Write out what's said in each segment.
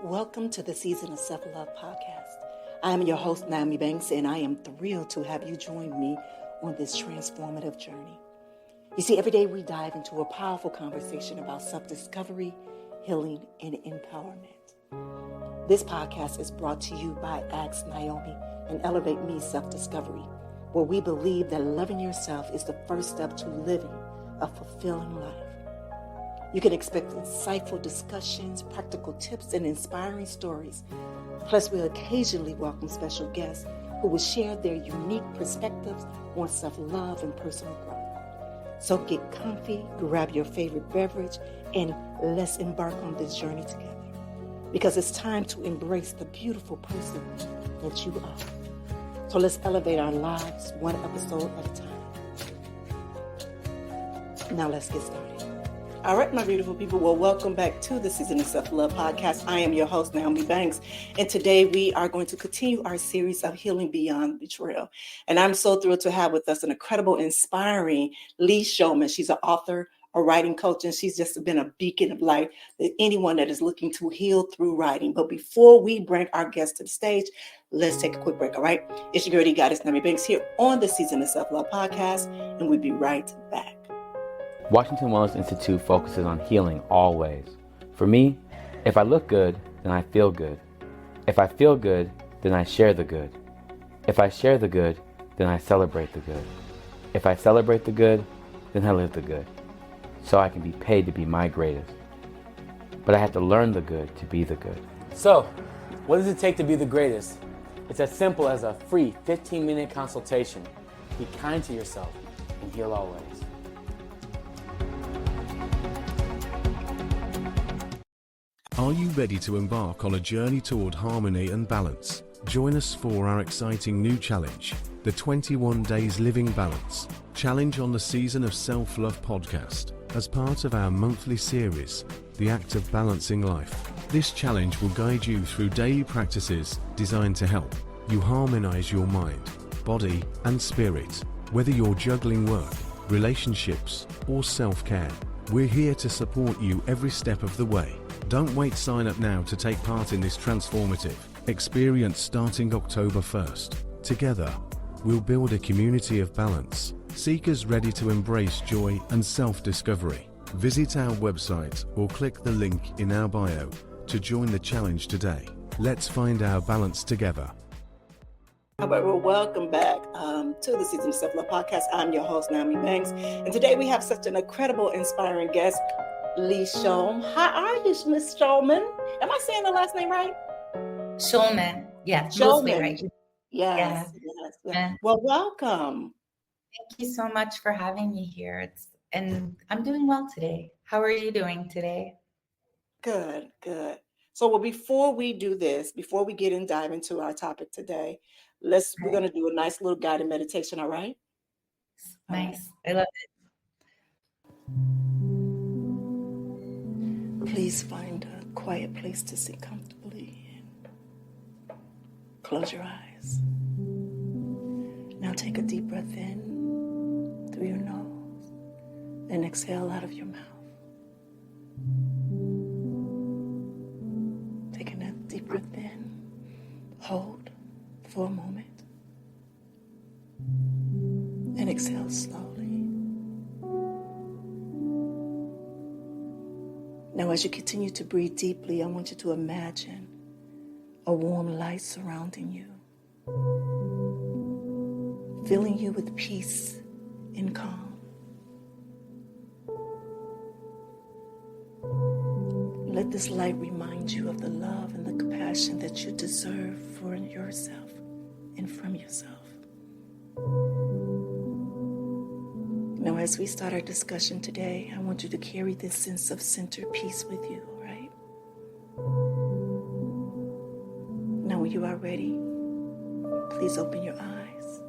Welcome to the Season of Self-Love podcast. I am your host, Nyomi Banks, and I am thrilled to have you join me on this transformative journey. You see, every day we dive into a powerful conversation about self-discovery, healing, and empowerment. This podcast is brought to you by Ask Nyomi and Elevate Me Self-Discovery, where we believe that loving yourself is the first step to living a fulfilling life. You can expect insightful discussions, practical tips, and inspiring stories. Plus, we'll occasionally welcome special guests who will share their unique perspectives on self-love and personal growth. So get comfy, grab your favorite beverage, and let's embark on this journey together. Because it's time to embrace the beautiful person that you are. So let's elevate our lives one episode at a time. Now let's get started. All right, my beautiful people. Well, welcome back to the Season of Self-Love podcast. I am your host, Nyomi Banks. And today we are going to continue our series of Healing Beyond Betrayal. And I'm so thrilled to have with us an incredible, inspiring Leigh Shulman. She's an author, a writing coach, and she's just been a beacon of light to anyone that is looking to heal through writing. But before we bring our guest to the stage, let's take a quick break, all right? It's your girl, Goddess Nyomi Banks here on the Season of Self-Love podcast, and we'll be right back. Washington Wellness Institute focuses on healing always. For me, if I look good, then I feel good. If I feel good, then I share the good. If I share the good, then I celebrate the good. If I celebrate the good, then I live the good. So I can be paid to be my greatest. But I have to learn the good to be the good. So, what does it take to be the greatest? It's as simple as a free 15-minute consultation. Be kind to yourself and heal always. Are you ready to embark on a journey toward harmony and balance? Join us for our exciting new challenge, the 21 Days Living Balance Challenge on the Season of Self-Love podcast. As part of our monthly series, The Act of Balancing Life, this challenge will guide you through daily practices designed to help you harmonize your mind, body, and spirit. Whether you're juggling work, relationships, or self-care, we're here to support you every step of the way. Don't wait, sign up now to take part in this transformative experience starting October 1st. Together, we'll build a community of balance, seekers ready to embrace joy and self-discovery. Visit our website or click the link in our bio to join the challenge today. Let's find our balance together. All right, well, welcome back to the Season of Self-Love podcast. I'm your host, Nyomi Banks. And today we have such an incredible, inspiring guest, Leigh Shulman. How are you, Miss Shulman? Am I saying the last name right? Shulman. Yeah, Shulman. mostly right. Yes. Yeah. Well, welcome. Thank you so much for having me here. And I'm doing well today. How are you doing today? Good. So, well, before we do this, before we get and dive into our topic today, we're going to do a nice little guided meditation, all right? Nice. I love it. Please find a quiet place to sit comfortably and close your eyes. Now take a deep breath in through your nose, then exhale out of your mouth. Taking a deep breath in, hold for a moment, and exhale slowly. Now, as you continue to breathe deeply, I want you to imagine a warm light surrounding you, filling you with peace and calm. Let this light remind you of the love and the compassion that you deserve for yourself and from yourself. Now, as we start our discussion today, I want you to carry this sense of centered peace with you, all right? Now, when you are ready, please open your eyes.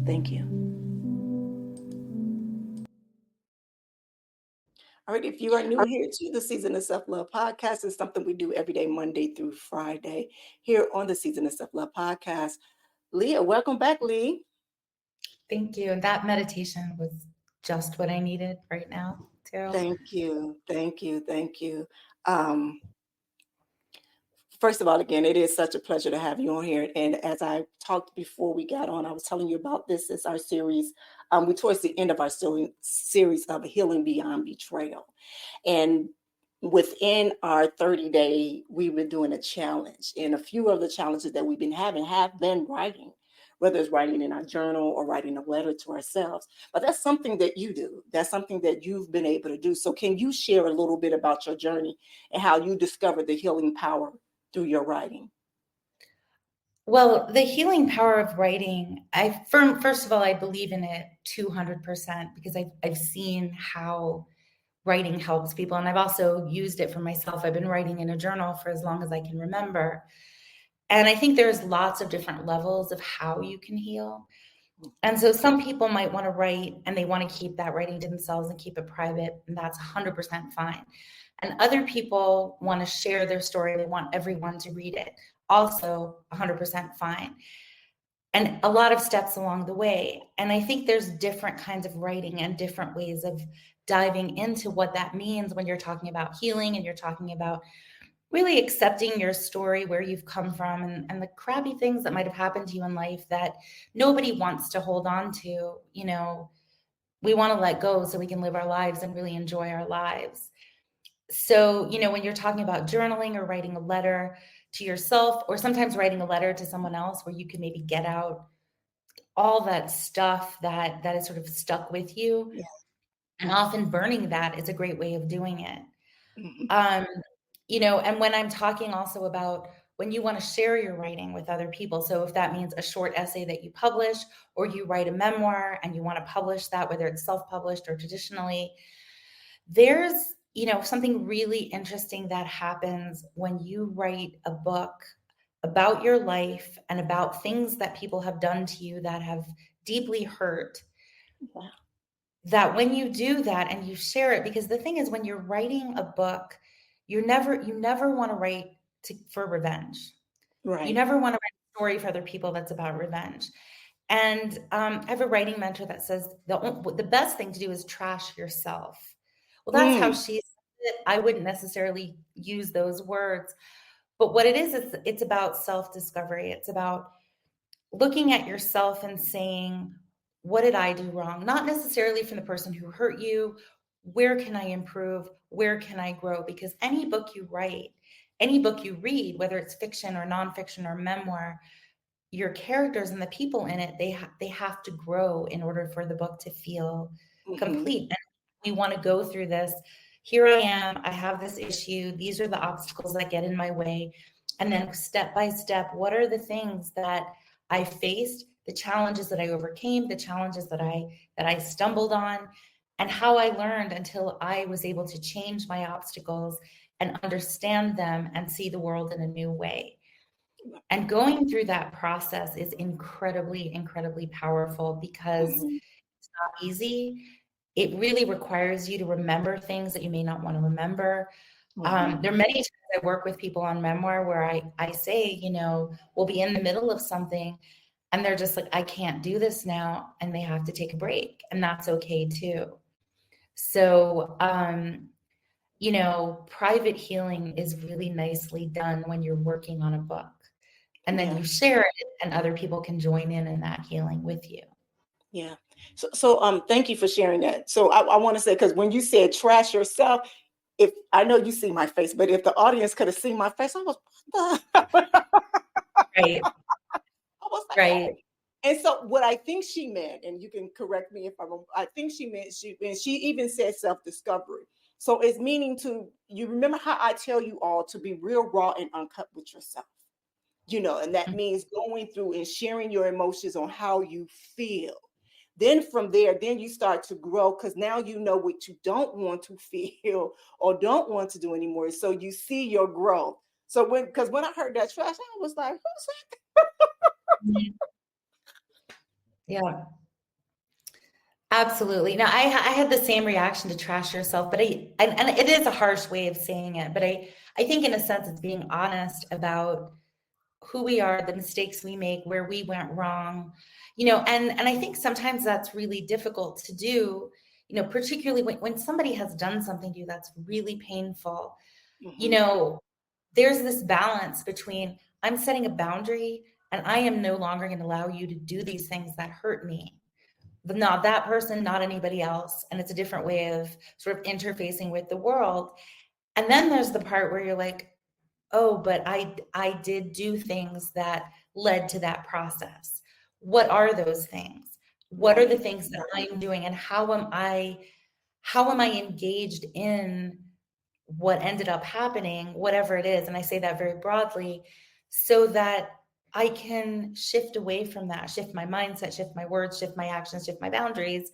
Thank you. All right, if you are new here to the Season of Self-Love podcast, it's something we do every day, Monday through Friday, here on the Season of Self-Love podcast. Leah, welcome back, Leigh. Thank you. And that meditation was just what I needed right now, too. Thank you. Um, First of all, again, it is such a pleasure to have you on here. And as I talked before we got on, I was telling you about this as our series. We're towards the end of our series of Healing Beyond Betrayal. And within our 30-day, we were doing a challenge. And a few of the challenges that we've been having have been writing, whether it's writing in our journal or writing a letter to ourselves. But that's something that you do. That's something that you've been able to do. So can you share a little bit about your journey and how you discovered the healing power through your writing? Well, the healing power of writing, first of all, I believe in it 200% because I've seen how writing helps people. And I've also used it for myself. I've been writing in a journal for as long as I can remember. And I think there's lots of different levels of how you can heal. And so some people might want to write and they want to keep that writing to themselves and keep it private, and that's 100% fine. And other people want to share their story. They want everyone to read it. Also 100% fine. And a lot of steps along the way. And I think there's different kinds of writing and different ways of diving into what that means when you're talking about healing and you're talking about really accepting your story, where you've come from, and the crappy things that might have happened to you in life that nobody wants to hold on to. You know, we want to let go so we can live our lives and really enjoy our lives. So, you know, when you're talking about journaling or writing a letter to yourself, or sometimes writing a letter to someone else where you can maybe get out all that stuff that is sort of stuck with you, Yeah. and often burning that is a great way of doing it. Mm-hmm. You know, and when I'm talking also about when you want to share your writing with other people, so if that means a short essay that you publish, or you write a memoir and you want to publish that, whether it's self-published or traditionally, there's, you know, something really interesting that happens when you write a book about your life and about things that people have done to you that have deeply hurt. Yeah. That when you do that and you share it, because the thing is, when you're writing a book, you never want to write for revenge. You Right. never want to write a story for other people that's about revenge. And I have a writing mentor that says the best thing to do is trash yourself. Well, that's how Mm. she said it. I wouldn't necessarily use those words, but what it is it's about self-discovery. It's about looking at yourself and saying, what did I do wrong? Not necessarily from the person who hurt you. Where can I improve? Where can I grow? Because any book you write, any book you read, whether it's fiction or nonfiction or memoir, your characters and the people in it, they have to grow in order for the book to feel Mm-hmm. complete. And we want to go through this. Here I am. I have this issue. These are the obstacles that get in my way. And then step by step, what are the things that I faced, the challenges that I overcame, the challenges that I stumbled on, and how I learned until I was able to change my obstacles and understand them and see the world in a new way. And going through that process is incredibly, incredibly powerful because Mm-hmm. it's not easy. It really requires you to remember things that you may not want to remember. Mm-hmm. There are many times I work with people on memoir where I say, you know, we'll be in the middle of something and they're just like, I can't do this now. And they have to take a break. And that's okay too. So, you know, private healing is really nicely done when you're working on a book. And then Yeah. you share it and other people can join in that healing with you. Yeah. So thank you for sharing that. So I want to say, because when you said trash yourself, if I know you see my face, but if the audience could have seen my face, I was, what the? Right. I was like, Right. oh. And so what I think she meant, and you can correct me if I'm wrong, I think she meant and she even said self-discovery. So it's meaning to, you remember how I tell you all to be real, raw, and uncut with yourself, you know, and that means going through and sharing your emotions on how you feel. Then from there, then you start to grow because now you know what you don't want to feel or don't want to do anymore. So you see your growth. So when I heard that trash, I was like, who's that? Mhm. Yeah, absolutely. Now, I had the same reaction to trash yourself, but and it is a harsh way of saying it, but I think in a sense it's being honest about who we are, the mistakes we make, where we went wrong, you know, and I think sometimes that's really difficult to do, you know, particularly when somebody has done something to you that's really painful. you know, there's this balance between I'm setting a boundary and I am no longer going to allow you to do these things that hurt me. But not that person, not anybody else. And it's a different way of sort of interfacing with the world. And then there's the part where you're like, oh, but I did do things that led to that process. What are those things? What are the things that I'm doing, and how am I engaged in what ended up happening, whatever it is? And I say that very broadly so that I can shift away from that, shift my mindset, shift my words, shift my actions, shift my boundaries,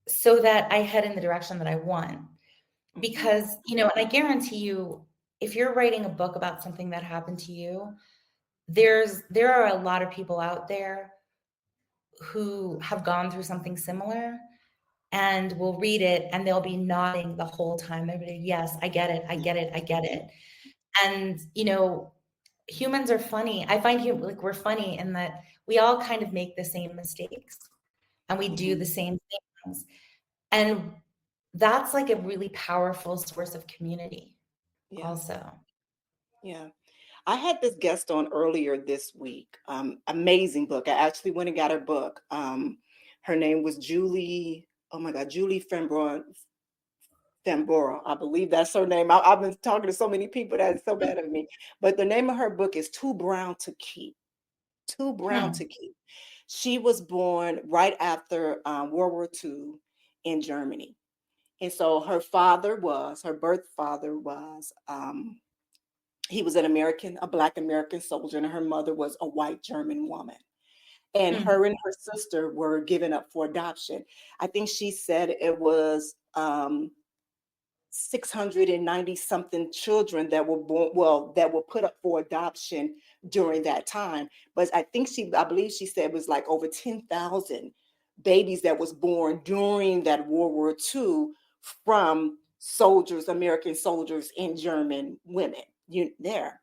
so that I head in the direction that I want. Because, you know, and I guarantee you, if you're writing a book about something that happened to you, there are a lot of people out there who have gone through something similar and will read it and they'll be nodding the whole time. They'll be, yes, I get it. I get it. I get it. And, you know, humans are funny. I find like we're funny in that we all kind of make the same mistakes and we do the same things. And that's like a really powerful source of community also. Yeah. I had this guest on earlier this week. Amazing book. I actually went and got her book. Her name was Julie. Oh my God, Julie Fembora. I believe that's her name. I've been talking to so many people that it's so bad of me. But the name of her book is Too Brown to Keep. Too Brown to Keep. She was born right after World War II in Germany. And so her birth father was, he was a Black American soldier, and her mother was a white German woman. And her and her sister were given up for adoption. I think she said it was 690 something children that were born, that were put up for adoption during that time. But I believe she said it was like over 10,000 babies that was born during that World War II from American soldiers and German women there.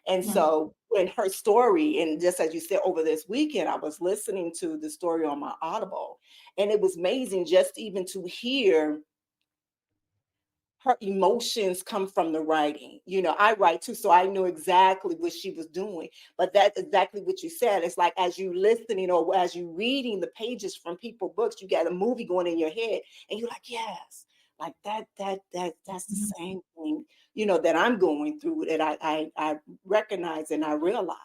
And so in her story, and just as you said, over this weekend, I was listening to the story on my Audible, and it was amazing just even to hear her emotions come from the writing. You know, I write too, so I knew exactly what she was doing. But that's exactly what you said. It's like as you listening or as you reading the pages from people's books, you got a movie going in your head, and you're like, yes, like that's the same thing, you know, that I'm going through, that I recognize and I realize.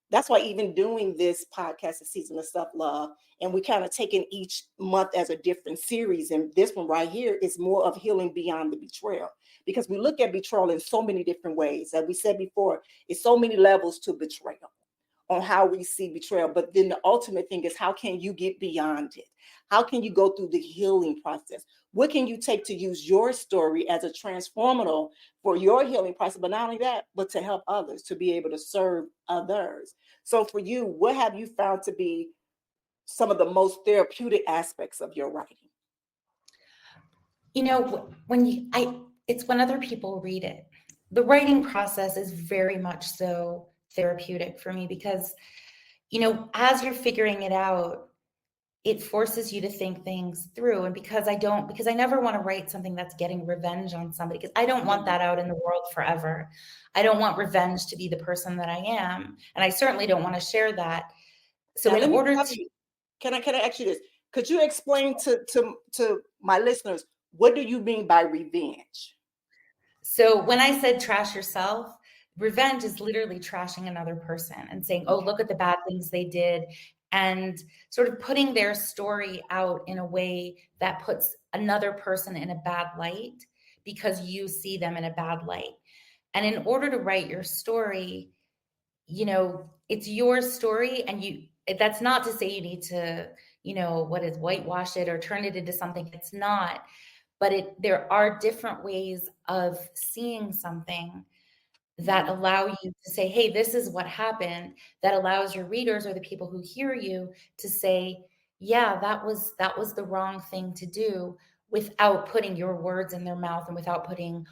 That's why even doing this podcast, the Season of Self-Love, and we kind of taking each month as a different series. And this one right here is more of healing beyond the betrayal, because we look at betrayal in so many different ways. As we said before, it's so many levels to betrayal on how we see betrayal. But then the ultimate thing is, how can you get beyond it? How can you go through the healing process? What can you take to use your story as a transformative for your healing process? But not only that, but to help others, to be able to serve others. So for you, what have you found to be some of the most therapeutic aspects of your writing? You know, it's when other people read it. The writing process is very much so therapeutic for me because, you know, as you're figuring it out, it forces you to think things through. And because I never want to write something that's getting revenge on somebody, because I don't want that out in the world forever. I don't want revenge to be the person that I am. And I certainly don't want to share that. So Now, in order to, can I ask you this? Could you explain to my listeners, what do you mean by revenge? so when I said trash yourself, revenge is literally trashing another person and saying, oh, look at the bad things they did, and sort of putting their story out in a way that puts another person in a bad light because you see them in a bad light. And in order to write your story, you know, it's your story, and that's not to say you need to, you know, whitewash it or turn it into something it's not. But there are different ways of seeing something that allow you to say, hey, this is what happened, that allows your readers or the people who hear you to say, yeah, that was the wrong thing to do, without putting your words in their mouth and without putting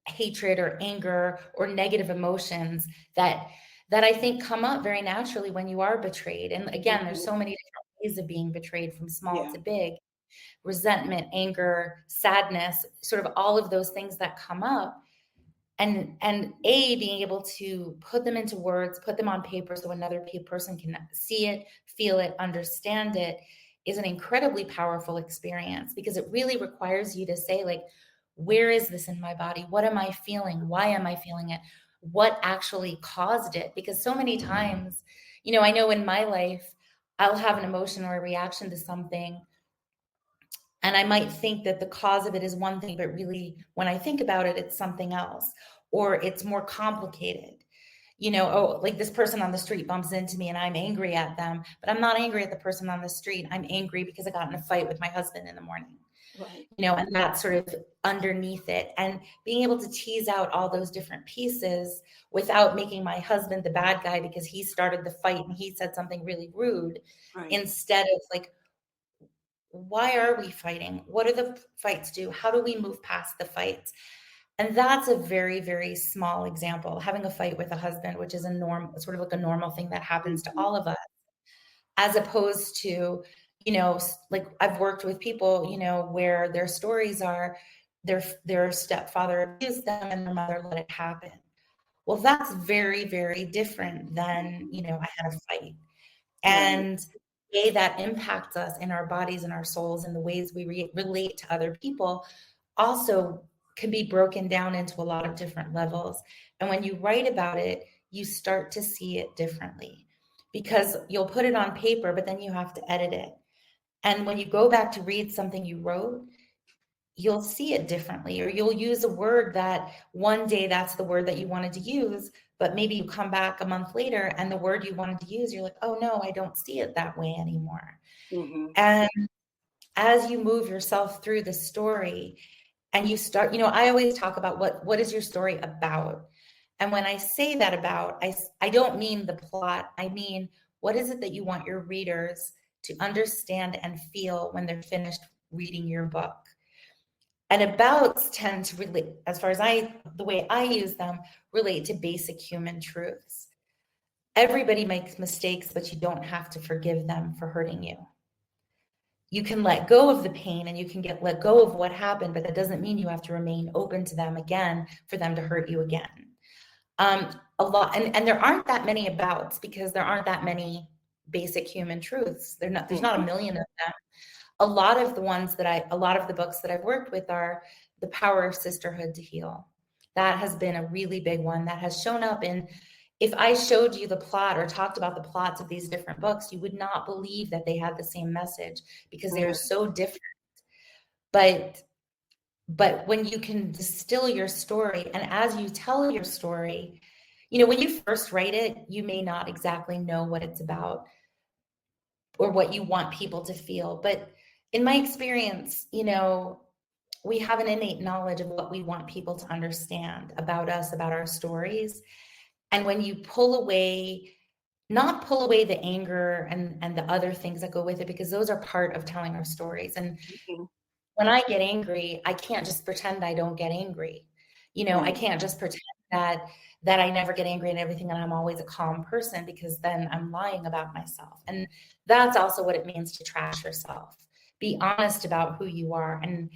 hatred or anger or negative emotions that I think come up very naturally when you are betrayed. And again, there's so many different ways of being betrayed, from small to big. resentment, anger, sadness, sort of all of those things that come up. And being able to put them into words, put them on paper so another person can see it, feel it, understand it, is an incredibly powerful experience, because it really requires you to say, like, where is this in my body? What am I feeling? Why am I feeling it? What actually caused it? Because so many times, I know in my life, I'll have an emotion or a reaction to something, and I might think that the cause of it is one thing, but really when I think about it, it's something else, or it's more complicated. Like this person on the street bumps into me and I'm angry at them, but I'm not angry at the person on the street. I'm angry because I got in a fight with my husband in the morning, Right. and that's sort of underneath it. And being able to tease out all those different pieces without making my husband the bad guy because he started the fight and he said something really rude, Right. instead of like, why are we fighting? What do the fights do? How do we move past the fights? And that's a very, very small example. Having a fight with a husband, which is sort of like a normal thing that happens to all of us, as opposed to, like I've worked with people, where their stories are their stepfather abused them and their mother let it happen. Well, that's very, very different than, I had a fight. And the way that impacts us in our bodies and our souls and the ways we relate to other people also can be broken down into a lot of different levels. And when you write about it, you start to see it differently, because you'll put it on paper, but then you have to edit it. And when you go back to read something you wrote, you'll see it differently, or you'll use a word that one day that's the word that you wanted to use, but maybe you come back a month later and the word you wanted to use, you're like, oh no, I don't see it that way anymore. Mm-hmm. And as you move yourself through the story and you start, I always talk about what is your story about? And when I say that about, I don't mean the plot. I mean, what is it that you want your readers to understand and feel when they're finished reading your book? And abouts tend to relate, as far as the way I use them, relate to basic human truths. Everybody makes mistakes, but you don't have to forgive them for hurting you. You can let go of the pain and you can let go of what happened, but that doesn't mean you have to remain open to them again for them to hurt you again. A lot, and there aren't that many abouts, because there aren't that many basic human truths. There's not a million of them. A lot of the books that I've worked with are The Power of Sisterhood to Heal. That has been a really big one that has shown up in, if I showed you the plot or talked about the plots of these different books, you would not believe that they had the same message, because they are so different. But when you can distill your story, and as you tell your story, when you first write it, you may not exactly know what it's about or what you want people to feel. But in my experience, we have an innate knowledge of what we want people to understand about us, about our stories. And when you not pull away the anger and the other things that go with it, because those are part of telling our stories. And when I get angry, I can't just pretend I don't get angry. I can't just pretend that I never get angry and everything, and I'm always a calm person, because then I'm lying about myself. And that's also what it means to trash yourself. Be honest about who you are. And,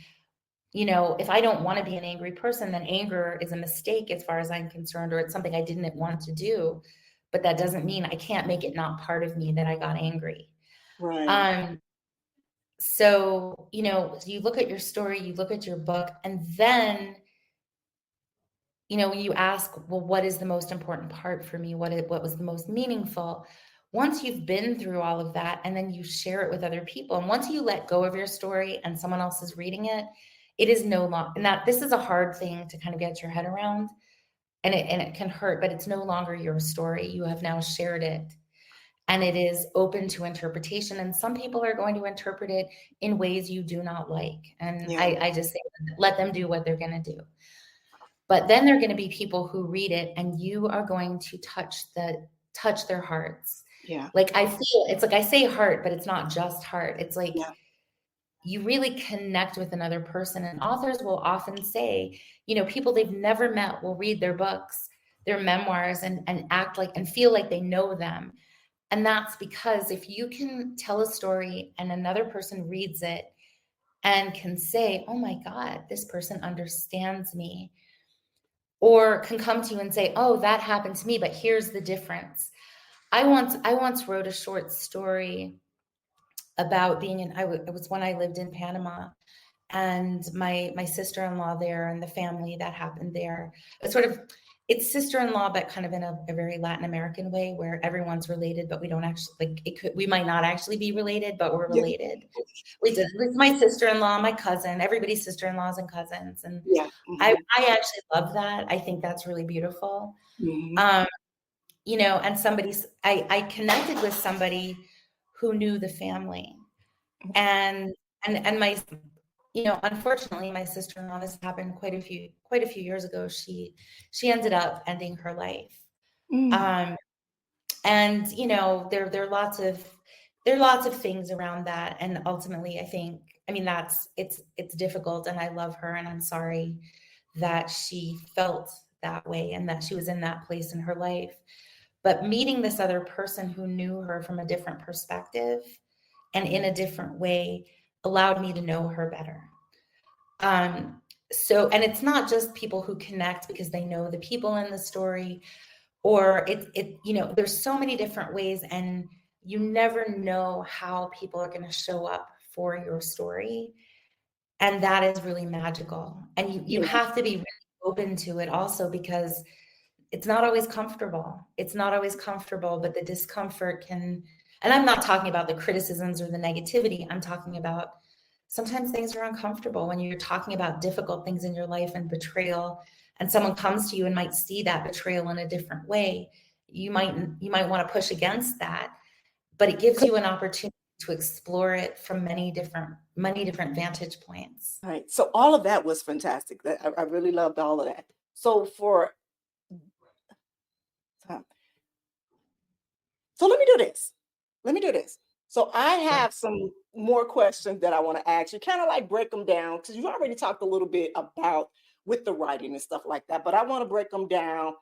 if I don't want to be an angry person, then anger is a mistake as far as I'm concerned, or it's something I didn't want to do. But that doesn't mean I can't make it not part of me that I got angry. Right. So, you look at your story, you look at your book, and then, when you ask, well, what is the most important part for me? What was the most meaningful? Once you've been through all of that, and then you share it with other people, and once you let go of your story and someone else is reading it, it is no longer, and that this is a hard thing to kind of get your head around, and it can hurt, but it's no longer your story. You have now shared it. And it is open to interpretation. And some people are going to interpret it in ways you do not like. And I just say, let them do what they're going to do. But then there are going to be people who read it, and you are going to touch their hearts. Yeah. Like it's like I say heart, but it's not just heart. It's like you really connect with another person. And authors will often say, people they've never met will read their books, their memoirs, and act like and feel like they know them. And that's because if you can tell a story and another person reads it and can say, oh my God, this person understands me, or can come to you and say, oh, that happened to me, but here's the difference. I once wrote a short story about being it was when I lived in Panama, and my sister-in-law there and the family that happened there. It's sister-in-law, but kind of in a very Latin American way where everyone's related, but we don't actually we might not actually be related, but we're related. It's my sister-in-law, my cousin, everybody's sister-in-laws and cousins. And Yeah. I actually love that. I think that's really beautiful. Mm-hmm. And I connected with somebody who knew the family, and my, unfortunately, my sister-in-law, this happened quite a few years ago. She ended up ending her life. Mm. And there are lots of things around that. And ultimately, it's difficult, and I love her, and I'm sorry that she felt that way and that she was in that place in her life. But meeting this other person who knew her from a different perspective and in a different way allowed me to know her better. And it's not just people who connect because they know the people in the story, or there's so many different ways, and you never know how people are going to show up for your story. And that is really magical. And you have to be really open to it also, because it's not always comfortable. But the discomfort can, and I'm not talking about the criticisms or the negativity. I'm talking about sometimes things are uncomfortable when you're talking about difficult things in your life and betrayal, and someone comes to you and might see that betrayal in a different way. You might want to push against that, but it gives you an opportunity to explore it from many different vantage points. All right. So all of that was fantastic. I really loved all of that. So let me do this. So I have some more questions that I want to ask you, kind of like break them down, because you already talked a little bit about with the writing and stuff like that, but I want to break them down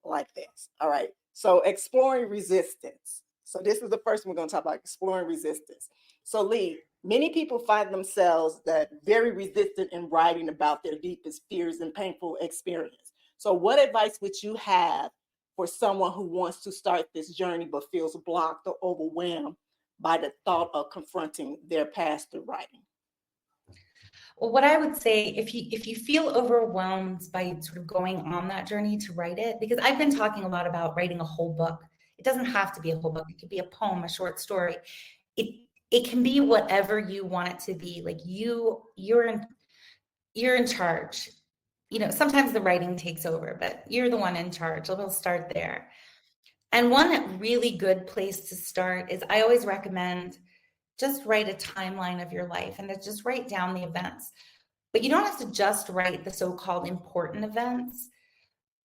like this. All right. So exploring resistance. So this is the first one we're going to talk about, exploring resistance. So Leigh, many people find themselves that very resistant in writing about their deepest fears and painful experience. So what advice would you have for someone who wants to start this journey but feels blocked or overwhelmed by the thought of confronting their past through writing? Well, what I would say, if you feel overwhelmed by sort of going on that journey to write it, because I've been talking a lot about writing a whole book. It doesn't have to be a whole book. It could be a poem, a short story. It can be whatever you want it to be. Like you're in charge. Sometimes the writing takes over, but you're the one in charge. We'll start there. And one really good place to start is, I always recommend, just write a timeline of your life and just write down the events. But you don't have to just write the so-called important events.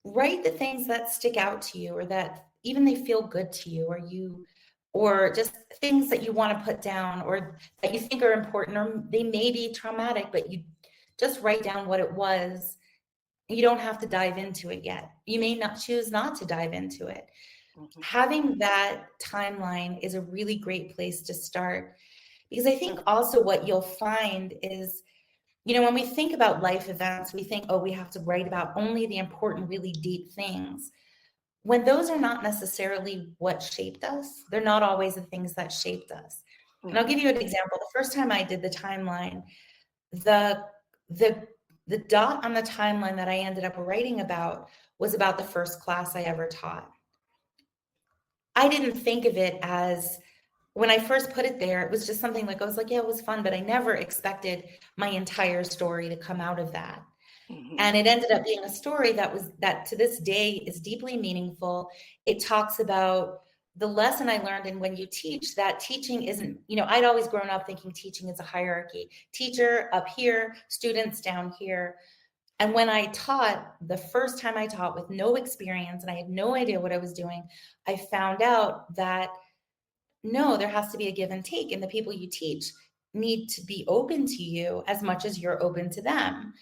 Write the things that stick out to you, or that even they feel good to you, or just things that you want to put down, or that you think are important, or they may be traumatic, but you just write down what it was. You don't have to dive into it yet. You may not choose not to dive into it. Mm-hmm. Having that timeline is a really great place to start, because I think also what you'll find is, when we think about life events, we think, oh, we have to write about only the important, really deep things, when those are not necessarily what shaped us. They're not always the things that shaped us. Mm-hmm. And I'll give you an example. The first time I did the timeline, the dot on the timeline that I ended up writing about was about the first class I ever taught. I didn't think of it as, when I first put it there, it was just something like, I was like, yeah, it was fun, but I never expected my entire story to come out of that. Mm-hmm. And it ended up being a story that to this day is deeply meaningful. It talks about the lesson I learned, and when you teach, that teaching isn't, I'd always grown up thinking teaching is a hierarchy. Teacher up here, students down here. And when I taught, the first time I taught with no experience, and I had no idea what I was doing, I found out that no, there has to be a give and take, and the people you teach need to be open to you as much as you're open to them.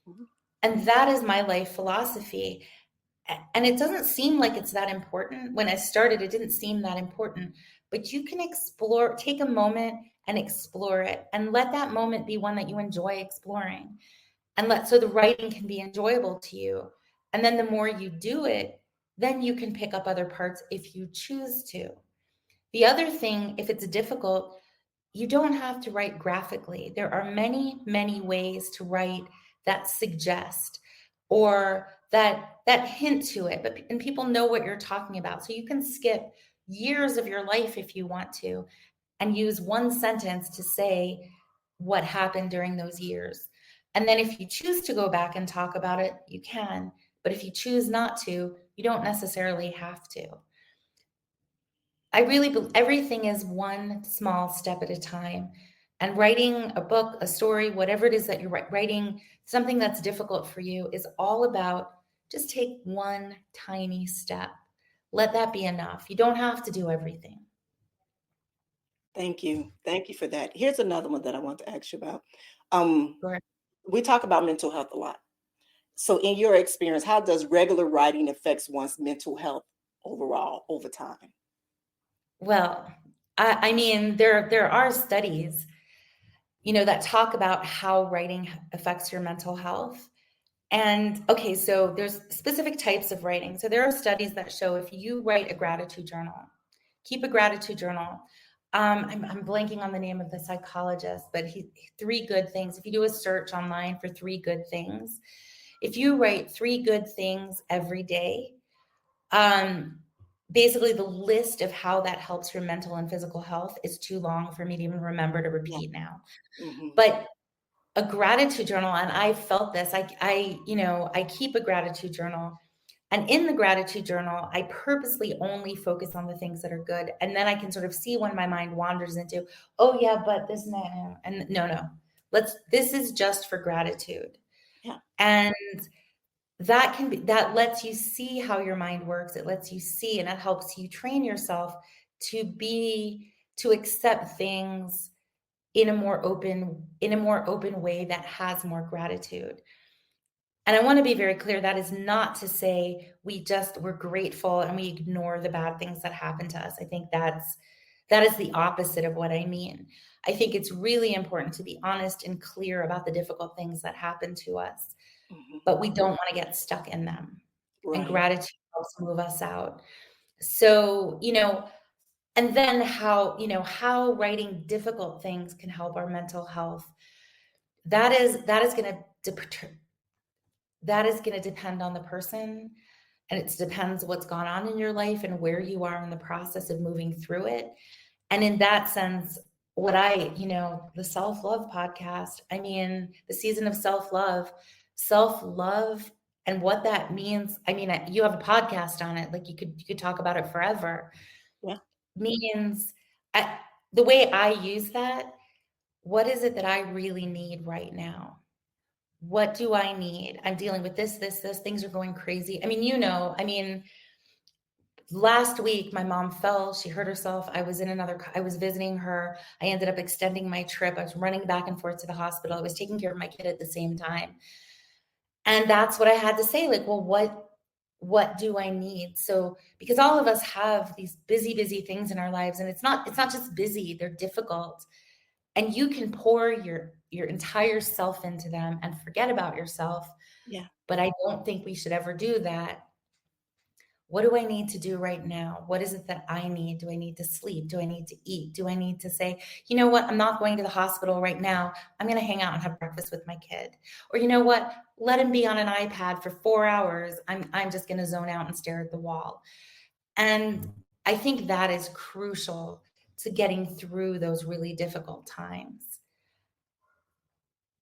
Mm-hmm. And that is my life philosophy. And it doesn't seem like it's that important. When I started, it didn't seem that important, but you can explore, take a moment and explore it, and let that moment be one that you enjoy exploring, and so the writing can be enjoyable to you. And then the more you do it, then you can pick up other parts if you choose to. The other thing, if it's difficult, you don't have to write graphically. There are many, many ways to write that suggest or that hint to it, and people know what you're talking about. So you can skip years of your life if you want to, and use one sentence to say what happened during those years. And then if you choose to go back and talk about it, you can. But if you choose not to, you don't necessarily have to. I really believe everything is one small step at a time. And writing a book, a story, whatever it is that you're writing, something that's difficult for you, is all about just take one tiny step. Let that be enough. You don't have to do everything. Thank you. Thank you for that. Here's another one that I want to ask you about. Um, Sure. we talk about mental health a lot. So in your experience, how does regular writing affects one's mental health overall over time? Well, I mean, there are studies, that talk about how writing affects your mental health. And okay, so there's specific types of writing. So there are studies that show if you write a gratitude journal, keep a gratitude journal. I'm blanking on the name of the psychologist, but 3 good things. If you do a search online for 3 good things, if you write 3 good things every day, basically the list of how that helps your mental and physical health is too long for me to even remember to Yeah. repeat now. Mm-hmm. But a gratitude journal, and I felt this, I keep a gratitude journal, and in the gratitude journal, I purposely only focus on the things that are good. And then I can sort of see when my mind wanders into, oh yeah, but this and that, and no, this is just for gratitude. Yeah. And that lets you see how your mind works. It lets you see, and it helps you train yourself to accept things in a more open way that has more gratitude. And I want to be very clear, that is not to say we're grateful and we ignore the bad things that happen to us. I think that is the opposite of what I mean. I think it's really important to be honest and clear about the difficult things that happen to us, Mm-hmm. but we don't want to get stuck in them. Right. And gratitude helps move us out. So, and then how writing difficult things can help our mental health. That is going to depend on the person, and it depends what's gone on in your life and where you are in the process of moving through it. And in that sense, the self-love podcast, I mean, the season of self-love, and what that means. I mean, you have a podcast on it, like you could talk about it forever. Yeah. Means the way I use that, what is it that I really need right now? What do I need? I'm dealing with this, things are going crazy. I mean, last week my mom fell, she hurt herself. I was visiting her. I ended up extending my trip. I was running back and forth to the hospital. I was taking care of my kid at the same time. And that's what I had to say. Like, well, what do I need? So, because all of us have these busy things in our lives, and it's not just busy, they're difficult. And you can pour your entire self into them and forget about yourself. Yeah. But I don't think we should ever do that. What do I need to do right now? What is it that I need? Do I need to sleep? Do I need to eat? Do I need to say, you know what? I'm not going to the hospital right now. I'm going to hang out and have breakfast with my kid. Or you know what? Let him be on an iPad for 4 hours. I'm just going to zone out and stare at the wall. And I think that is crucial to getting through those really difficult times.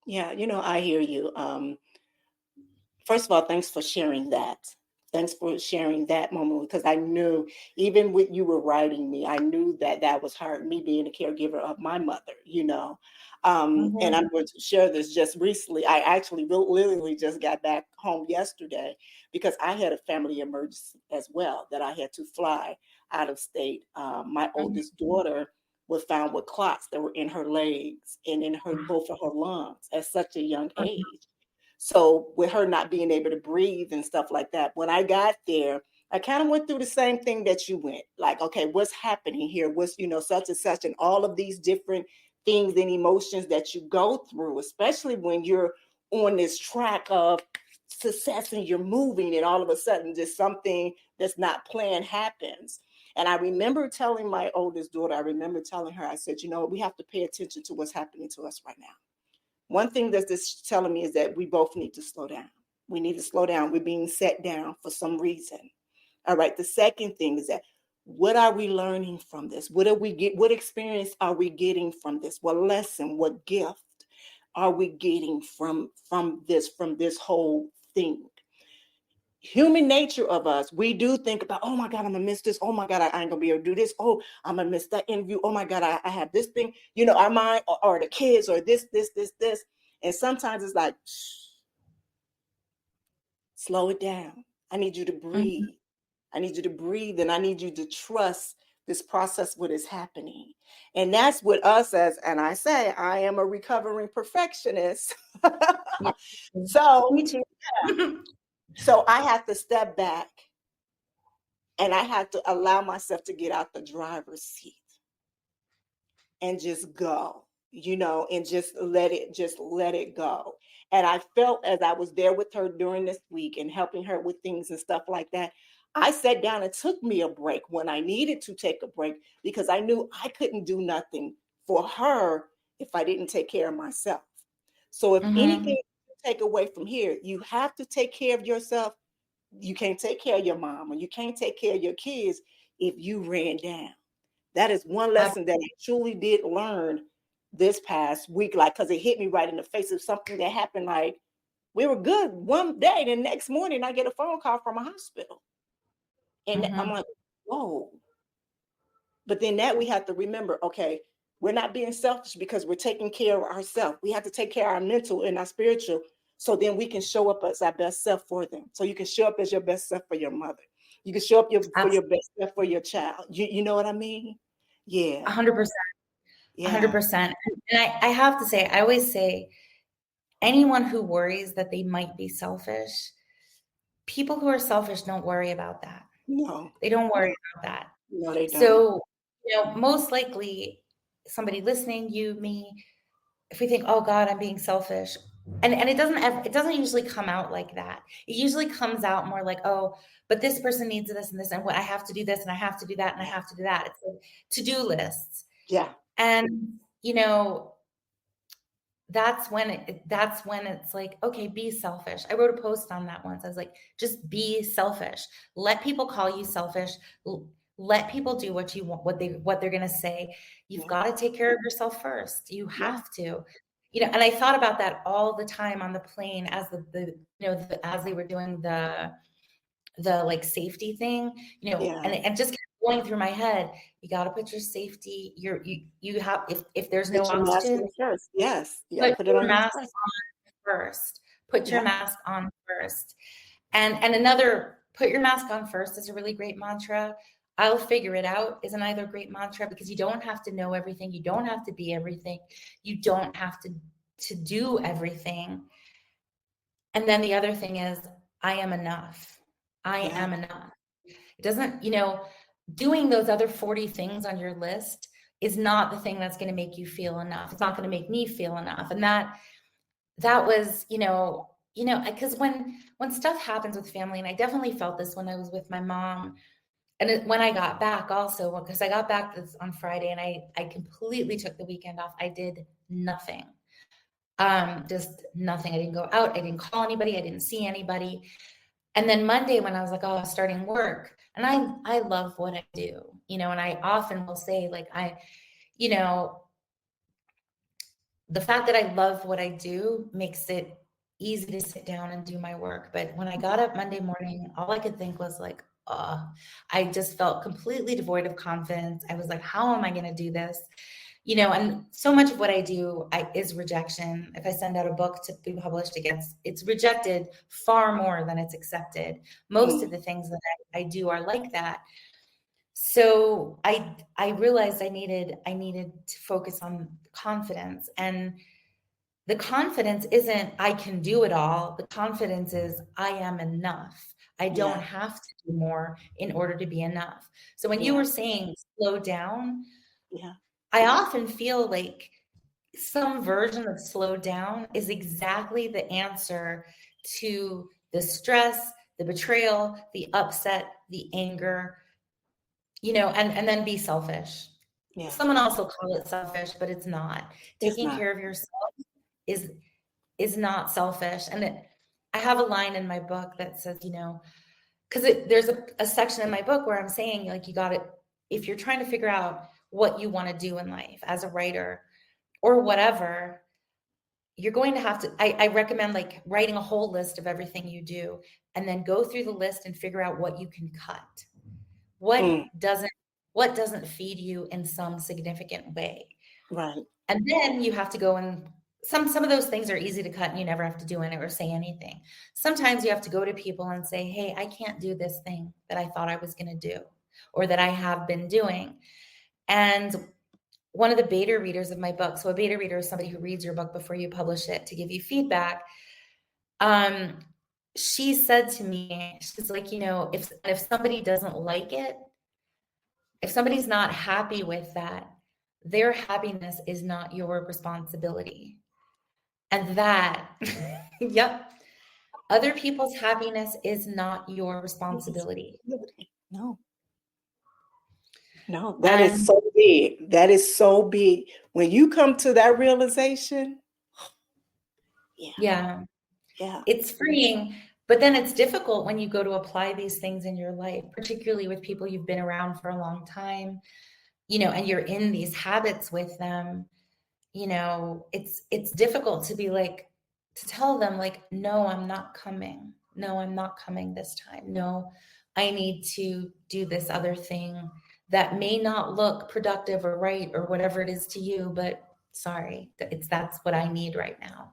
Yeah. I hear you. First of all, thanks for sharing that. Thanks for sharing that moment, because I knew even when you were writing me, I knew that was hard, me being a caregiver of my mother. And I'm going to share this just recently. I actually literally just got back home yesterday because I had a family emergency as well that I had to fly out of state. My oldest daughter was found with clots that were in her legs and in both of her lungs at such a young age. So with her not being able to breathe and stuff like that, when I got there, I kind of went through the same thing that you went. Like, okay, what's happening here? What's, such and such, and all of these different things and emotions that you go through, especially when you're on this track of success and you're moving, and all of a sudden just something that's not planned happens. And I remember telling my oldest daughter, I said, we have to pay attention to what's happening to us right now. One thing that this is telling me is that we both need to slow down. We need to slow down. We're being set down for some reason. All right. The second thing is that, what are we learning from this? What experience are we getting from this? What lesson, what gift are we getting from this whole thing? Human nature of us, we do think about, oh my God, I'm gonna miss this. Oh my God, I ain't gonna be able to do this. Oh, I'm gonna miss that interview. Oh my God, I have this thing, our mind or the kids or this. And sometimes it's like, slow it down. I need you to breathe. Mm-hmm. I need you to breathe, and I need you to trust this process, what is happening. And that's what us and I say, I am a recovering perfectionist. Yeah. So, Me too. so I have to step back, and I have to allow myself to get out the driver's seat and just go, and just let it go. And I felt, as I was there with her during this week and helping her with things and stuff like that, I sat down and took me a break when I needed to take a break, because I knew I couldn't do nothing for her if I didn't take care of myself. So if anything to take away from here, you have to take care of yourself. You can't take care of your mom, or you can't take care of your kids if you ran down. That is one lesson that I truly did learn this past week, because it hit me right in the face of something that happened. Like, we were good one day, the next morning I get a phone call from a hospital. And I'm like, whoa. But then that we have to remember, okay, we're not being selfish because we're taking care of ourselves. We have to take care of our mental and our spiritual, so then we can show up as our best self for them. So you can show up as your best self for your mother. You can show up for your best self for your child. You know what I mean? Yeah. 100%. Yeah. 100%. And I have to say, I always say, anyone who worries that they might be selfish, people who are selfish don't worry about that. No. They don't worry about that. No, they don't. So, most likely somebody listening, you, me, if we think, oh God, I'm being selfish, and it doesn't usually come out like that. It usually comes out more like, oh, but this person needs this and this, and what I have to do this, and I have to do that, and I have to do that. It's like to-do lists. Yeah. And that's when it's like, okay, be selfish. I wrote a post on that once. I was like, just be selfish. Let people call you selfish. Let people do what you want, what they're going to say. You've got to take care of yourself first. You have to, and I thought about that all the time on the plane as as they were doing the like safety thing, and just kept going through my head. You got to put your safety, you have, if there's no oxygen first. Yes. Put your mask on first. Put your mask on first. And another, put your mask on first is a really great mantra. I'll figure it out is another great mantra, because you don't have to know everything. You don't have to be everything. You don't have to do everything. And then the other thing is, I am enough. I am enough. It doesn't, doing those other 40 things on your list is not the thing that's going to make you feel enough. It's not going to make me feel enough. And that was, because when stuff happens with family, and I definitely felt this when I was with my mom, and when I got back also, because I got back on Friday, and I completely took the weekend off. I did nothing. Just nothing. I didn't go out. I didn't call anybody. I didn't see anybody. And then Monday, when I was like, oh, starting work, and I love what I do, and I often will say, like, the fact that I love what I do makes it easy to sit down and do my work. But when I got up Monday morning, all I could think was like, I just felt completely devoid of confidence. I was like, how am I going to do this? And so much of what I do is rejection. If I send out a book to be published, it's rejected far more than it's accepted. Most of the things that I do are like that. So I realized I needed to focus on confidence. And the confidence isn't I can do it all. The confidence is I am enough. I don't have to do more in order to be enough. So when you were saying slow down, I often feel like some version of slow down is exactly the answer to the stress, the betrayal, the upset, the anger, and then be selfish. Yeah, Someone else will call it selfish, but it's not. it's Taking not. care of yourself is is not selfish. And I have a line in my book that says, because there's a section in my book where I'm saying, like, you got to, if you're trying to figure out what you want to do in life as a writer or whatever, you're going to have to, I recommend like writing a whole list of everything you do and then go through the list and figure out what you can cut. What Mm, doesn't feed you in some significant way. right. And then you have to go and some of those things are easy to cut and you never have to do it or say anything. Sometimes you have to go to people and say, hey, I can't do this thing that I thought I was going to do or that I have been doing. And one of the beta readers of my book, so a beta reader is somebody who reads your book before you publish it to give you feedback. She said to me, she's like, if somebody doesn't like it, if somebody's not happy with that, their happiness is not your responsibility. And that, yep, other people's happiness is not your responsibility. No, no, that is And so big. That is so big. When you come to that realization, yeah, yeah, yeah, it's freeing, but then it's difficult when you go to apply these things in your life, particularly with people you've been around for a long time, and you're in these habits with them. It's difficult to be like, to tell them like, no, I'm not coming. No, I'm not coming this time. No, I need to do this other thing that may not look productive or right or whatever it is to you, but sorry, that's what I need right now.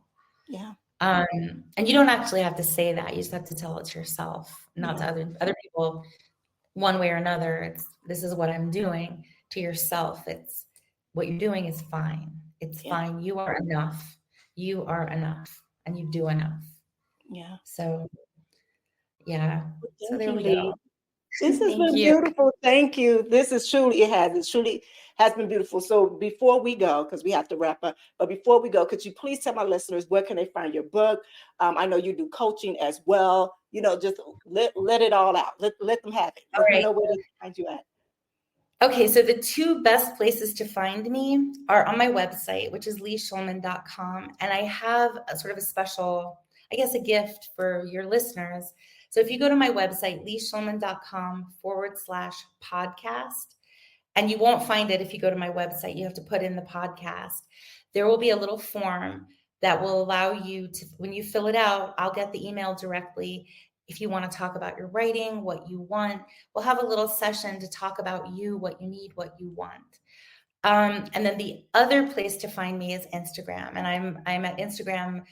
yeah, And you don't actually have to say that. You just have to tell it to yourself, not to yeah, other people, one way or another. This is what I'm doing. To yourself, it's what you're doing is fine. It's yeah, fine. You are enough. You are enough and you do enough. yeah. So yeah. So Thank there you, we go. Leigh. This has Thank been you. beautiful. Thank you. It truly has been beautiful. So before we go, because we have to wrap up, but before we go, could you please tell my listeners where can they find your book? I know you do coaching as well. Just let it all out. Let them have it. All Let them right. know where they can find you at. Okay, so the two best places to find me are on my website, which is leishulman.com. And I have a sort of a special, I guess, a gift for your listeners. So if you go to my website, leishulman.com/podcast, and you won't find it if you go to my website, you have to put in the podcast. There will be a little form that will allow you to, when you fill it out, I'll get the email directly. If you want to talk about your writing, what you want, we'll have a little session to talk about you, what you need, what you want. And then the other place to find me is Instagram. And I'm at Instagram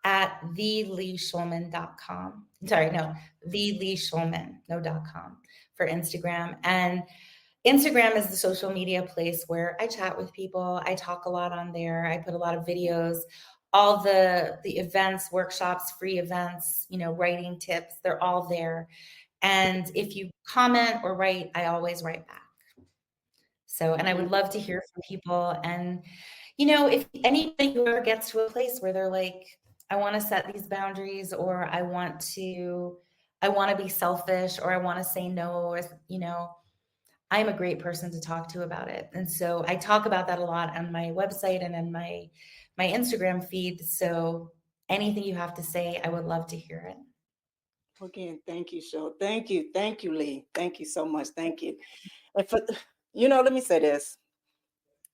at theleishulman.com. Sorry, no, theleishulman, no.com for Instagram. And Instagram is the social media place where I chat with people. I talk a lot on there. I put a lot of videos, all the events, workshops, free events, writing tips, they're all there. And if you comment or write, I always write back. So, and I would love to hear from people. And, if anybody who ever gets to a place where they're like, I want to set these boundaries, or I want to be selfish, or I want to say no, or, I'm a great person to talk to about it. And so I talk about that a lot on my website and in my Instagram feed. So anything you have to say, I would love to hear it. Again, thank you, Cheryl. Thank you, Leigh. Thank you so much. Thank you. And let me say this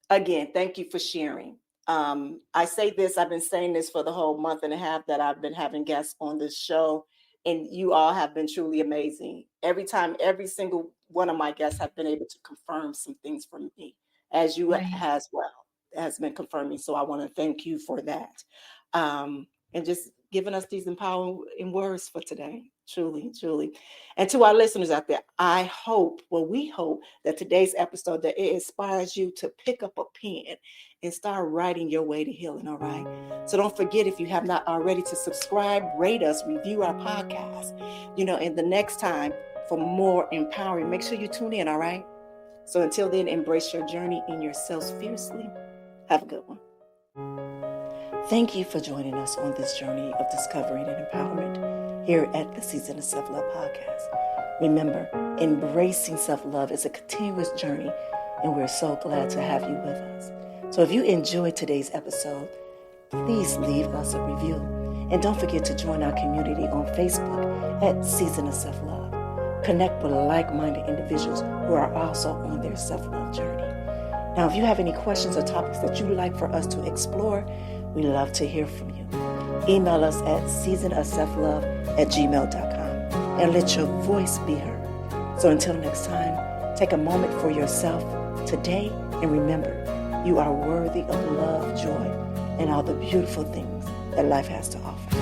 again. Thank you for sharing. I say this. I've been saying this for the whole month and a half that I've been having guests on this show, and you all have been truly amazing. Every time, every single one of my guests have been able to confirm some things for me, as you Right. as well has been confirming. So I want to thank you for that, and just giving us these empowering words for today. Truly, truly. And to our listeners out there, we hope that today's episode, that it inspires you to pick up a pen and start writing your way to healing. All right. So don't forget, if you have not already, to subscribe, rate us, review our podcast, and the next time for more empowering, make sure you tune in. All right. So until then, embrace your journey and yourselves fiercely. Have a good one. Thank you for joining us on this journey of discovery and empowerment here at the Season of Self-Love podcast. Remember, embracing self-love is a continuous journey, and we're so glad to have you with us. So if you enjoyed today's episode, please leave us a review. And don't forget to join our community on Facebook at Season of Self-Love. Connect with like-minded individuals who are also on their self-love journey. Now, if you have any questions or topics that you'd like for us to explore, we love to hear from you. Email us at seasonofselflove@gmail.com and let your voice be heard. So until next time, take a moment for yourself today and remember, you are worthy of love, joy, and all the beautiful things that life has to offer.